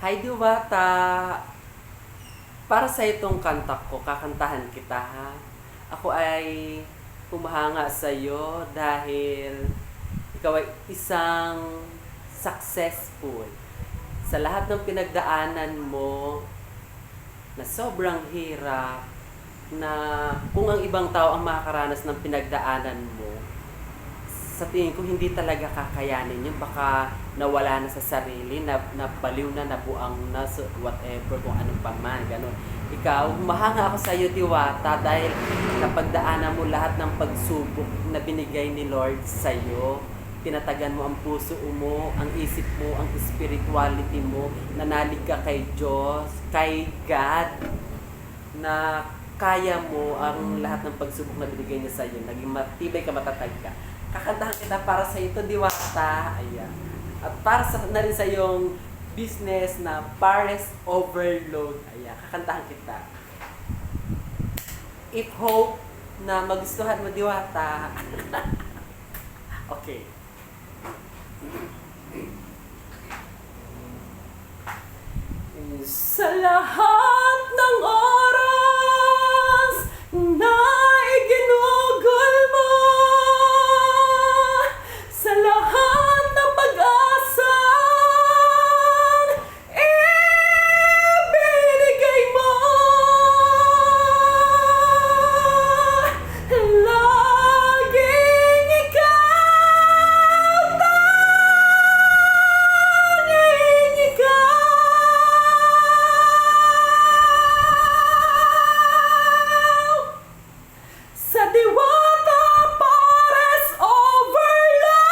Hi Diwata! Para sa itong kanta ko, kakantahan kita ha. Ako ay humahanga sa iyo dahil ikaw ay isang successful. Sa lahat ng pinagdaanan mo na sobrang hirap, na kung ang ibang tao ang makakaranas ng pinagdaanan mo, sa tingin ko hindi talaga kakayanin yun. Baka nawala na sa sarili, nabaliw na, nabuang na, so whatever, kung anong pa man, ganun. Ikaw, humahanga ako sa iyo, Diwata, dahil napagdaanan mo lahat ng pagsubok na binigay ni Lord sa iyo. Tinatagan mo ang puso mo, ang isip mo, ang spirituality mo, nanalig ka kay Diyos, kay God, na kaya mo ang lahat ng pagsubok na binigay niya sa iyo. Naging matibay ka, matatag ka. Kakantahan kita para sa ito, Diwata. Ayan. At para sa na rin sa iyong business na Pares Overload. Ayan, kakantahan kita. If hope na magustuhan mo, Diwata. Okay. Sa lahat ng oras na iginugol mo, sa lahat ng pag-asa ibinigay mo, laging ikaw, tanging ikaw. Sa Diwata Pares Overload!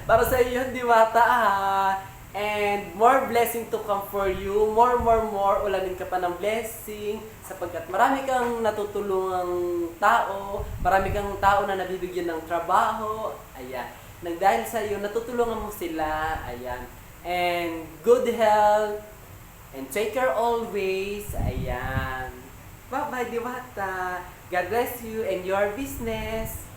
Para sa iyo, Diwata, ha. And more blessing to come for you. More. Ulanin ka pa ng blessing. Sapagkat marami kang natutulungang tao. Marami kang tao na nabibigyan ng trabaho. Ayan. Nang dahil sa iyo, natutulungan mo sila. Ayan. And good health. And take care always. Ayan. Bye-bye, Diwata. God bless you and your business.